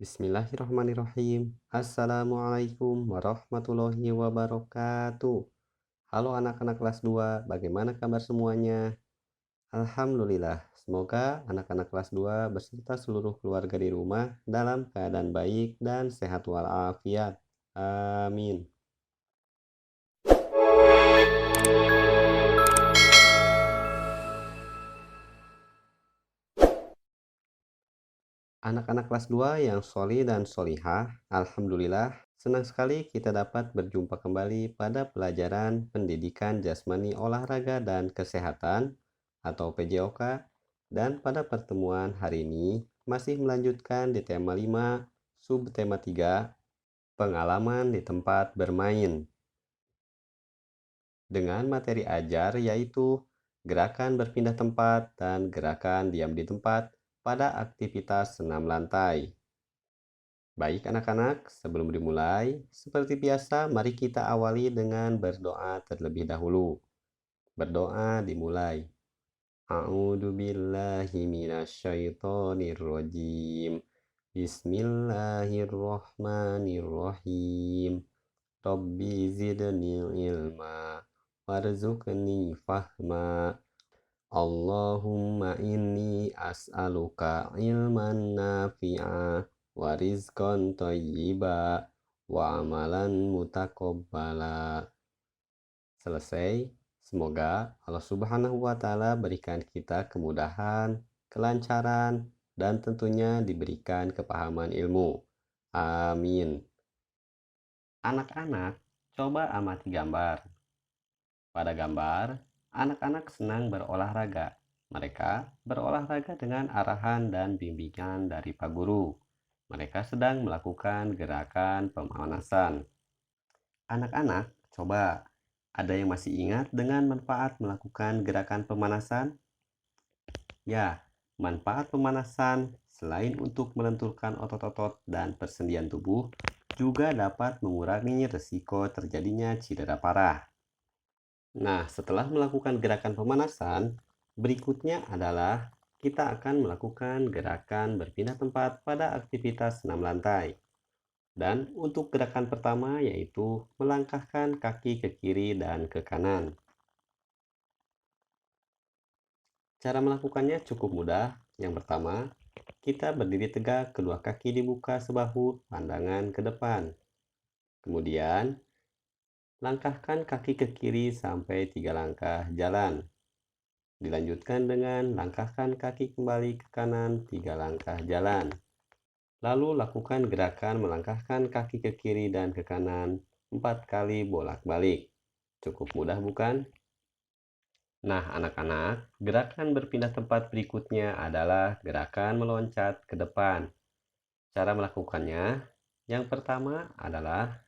Bismillahirrahmanirrahim. Assalamualaikum warahmatullahi wabarakatuh. Halo anak-anak kelas 2, bagaimana kabar semuanya? Alhamdulillah, semoga anak-anak kelas 2 beserta seluruh keluarga di rumah dalam keadaan baik dan sehat walafiat. Amin. Anak-anak kelas 2 yang soli dan solihah, Alhamdulillah, senang sekali kita dapat berjumpa kembali pada pelajaran pendidikan jasmani olahraga dan kesehatan atau PJOK, dan pada pertemuan hari ini masih melanjutkan di tema 5, subtema 3, pengalaman di tempat bermain. Dengan materi ajar yaitu gerakan berpindah tempat dan gerakan diam di tempat pada aktivitas senam lantai. Baik anak-anak, sebelum dimulai, seperti biasa mari kita awali dengan berdoa terlebih dahulu. Berdoa dimulai. A'udzu billahi minasyaitonir rajim. Bismillahirrahmanirrahim. Rabbi zidni ilma warzuqni fahma. Allahumma inni as'aluka ilman nafi'a wa rizqan thayyiba wa amalan mutaqabbala. Selesai. Semoga Allah Subhanahu wa taala berikan kita kemudahan, kelancaran, dan tentunya diberikan kepahaman ilmu. Amin. Anak-anak, coba amati gambar. Pada gambar, anak-anak senang berolahraga. Mereka berolahraga dengan arahan dan bimbingan dari Pak Guru. Mereka sedang melakukan gerakan pemanasan. Anak-anak, coba, ada yang masih ingat dengan manfaat melakukan gerakan pemanasan? Ya, manfaat pemanasan selain untuk melenturkan otot-otot dan persendian tubuh, juga dapat mengurangi risiko terjadinya cedera parah. Nah, setelah melakukan gerakan pemanasan, berikutnya adalah kita akan melakukan gerakan berpindah tempat pada aktivitas senam lantai. Dan untuk gerakan pertama yaitu melangkahkan kaki ke kiri dan ke kanan. Cara melakukannya cukup mudah. Yang pertama, kita berdiri tegak, kedua kaki dibuka sebahu, pandangan ke depan. Kemudian, langkahkan kaki ke kiri sampai 3 langkah jalan. Dilanjutkan dengan langkahkan kaki kembali ke kanan 3 langkah jalan. Lalu lakukan gerakan melangkahkan kaki ke kiri dan ke kanan 4 kali bolak-balik. Cukup mudah bukan? Nah anak-anak, gerakan berpindah tempat berikutnya adalah gerakan meloncat ke depan. Cara melakukannya, yang pertama adalah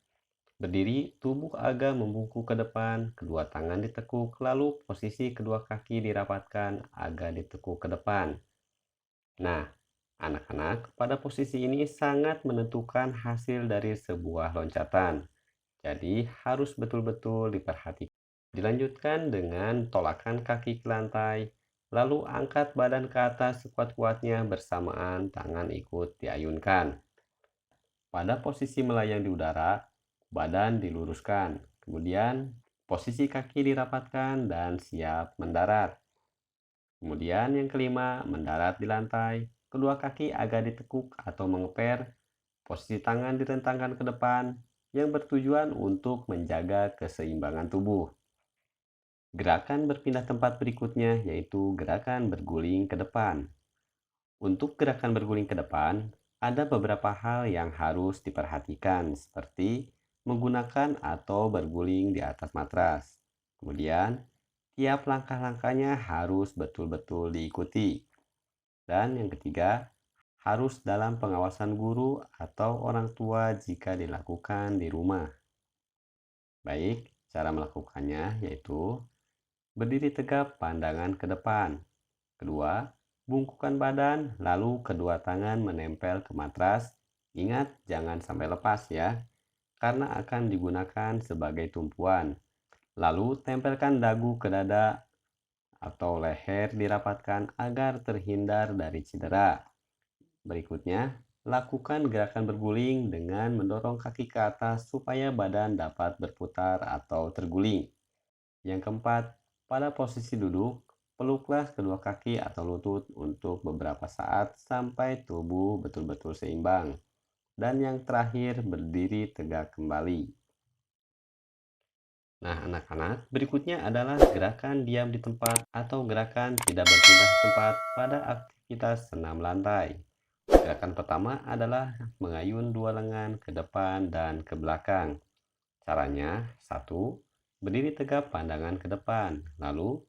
berdiri, tubuh agak membungkuk ke depan, kedua tangan ditekuk, lalu posisi kedua kaki dirapatkan agak ditekuk ke depan. Nah, anak-anak, pada posisi ini sangat menentukan hasil dari sebuah loncatan. Jadi, harus betul-betul diperhatikan. Dilanjutkan dengan tolakan kaki ke lantai, lalu angkat badan ke atas sekuat-kuatnya bersamaan tangan ikut diayunkan. Pada posisi melayang di udara, badan diluruskan. Kemudian, posisi kaki dirapatkan dan siap mendarat. Kemudian yang kelima, mendarat di lantai. Kedua kaki agak ditekuk atau mengeper. Posisi tangan direntangkan ke depan yang bertujuan untuk menjaga keseimbangan tubuh. Gerakan berpindah tempat berikutnya yaitu gerakan berguling ke depan. Untuk gerakan berguling ke depan, ada beberapa hal yang harus diperhatikan seperti menggunakan atau berguling di atas matras. Kemudian, tiap langkah-langkahnya harus betul-betul diikuti. Dan yang ketiga, harus dalam pengawasan guru atau orang tua jika dilakukan di rumah. Baik, cara melakukannya yaitu berdiri tegap pandangan ke depan. Kedua, bungkukan badan, lalu kedua tangan menempel ke matras. Ingat, jangan sampai lepas ya, karena akan digunakan sebagai tumpuan. Lalu, tempelkan dagu ke dada atau leher dirapatkan agar terhindar dari cedera. Berikutnya, Lakukan gerakan berguling dengan mendorong kaki ke atas supaya badan dapat berputar atau terguling. Yang keempat, pada posisi duduk, peluklah kedua kaki atau lutut untuk beberapa saat sampai tubuh betul-betul seimbang. Dan yang terakhir, berdiri tegak kembali. Nah, anak-anak, berikutnya adalah gerakan diam di tempat atau gerakan tidak berpindah tempat pada aktivitas senam lantai. Gerakan pertama adalah mengayun dua lengan ke depan dan ke belakang. Caranya, satu, berdiri tegap pandangan ke depan, lalu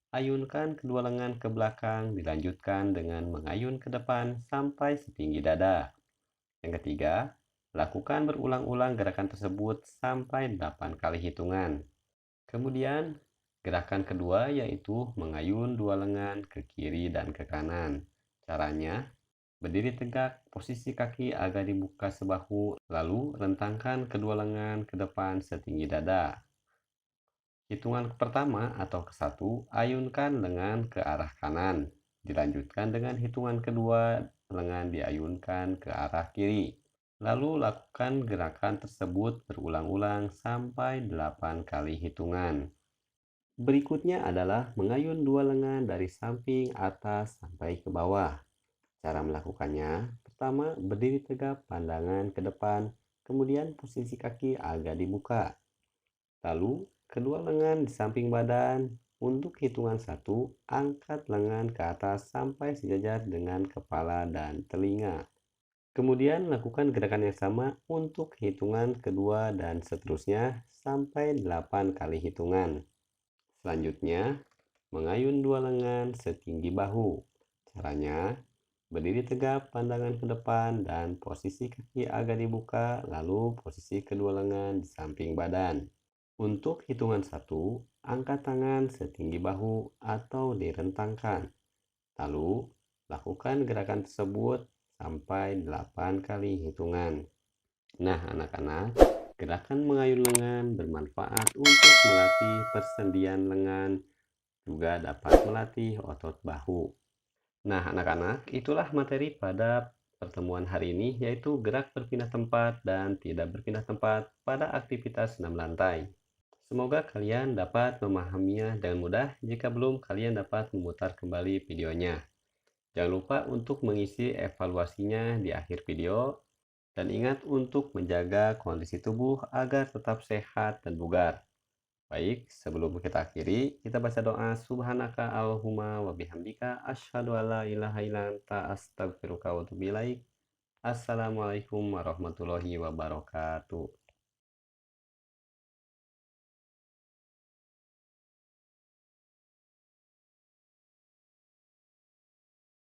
ayunkan kedua lengan ke belakang, dilanjutkan dengan mengayun ke depan sampai setinggi dada. Yang ketiga, lakukan berulang-ulang gerakan tersebut sampai 8 kali hitungan. Kemudian, gerakan kedua yaitu mengayun dua lengan ke kiri dan ke kanan. Caranya, berdiri tegak, posisi kaki agak dibuka sebahu, lalu rentangkan kedua lengan ke depan setinggi dada. Hitungan pertama atau ke-1, ayunkan lengan ke arah kanan. Dilanjutkan dengan hitungan kedua, lengan diayunkan ke arah kiri. Lalu lakukan gerakan tersebut berulang-ulang sampai 8 kali hitungan. Berikutnya adalah mengayun dua lengan dari samping atas sampai ke bawah. Cara melakukannya, pertama berdiri tegap pandangan ke depan, kemudian posisi kaki agak dibuka. Lalu kedua lengan di samping badan. Untuk hitungan 1, angkat lengan ke atas sampai sejajar dengan kepala dan telinga. Kemudian lakukan gerakan yang sama untuk hitungan kedua dan seterusnya sampai 8 kali hitungan. Selanjutnya, mengayun dua lengan setinggi bahu. Caranya, berdiri tegap pandangan ke depan dan posisi kaki agak dibuka, lalu posisi kedua lengan di samping badan. Untuk hitungan 1, angkat tangan setinggi bahu atau direntangkan. Lalu, lakukan gerakan tersebut sampai 8 kali hitungan. Nah, anak-anak, gerakan mengayun lengan bermanfaat untuk melatih persendian lengan, juga dapat melatih otot bahu. Nah, anak-anak, itulah materi pada pertemuan hari ini, yaitu gerak berpindah tempat dan tidak berpindah tempat pada aktivitas senam lantai. Semoga kalian dapat memahaminya dengan mudah. Jika belum, kalian dapat memutar kembali videonya. Jangan lupa untuk mengisi evaluasinya di akhir video. Dan ingat untuk menjaga kondisi tubuh agar tetap sehat dan bugar. Baik, sebelum kita akhiri, kita baca doa Subhanaka Allahumma wa bihamdika asyhadu alla ilaha illa anta astaghfiruka wa atubu ilaik. Assalamualaikum warahmatullahi wabarakatuh.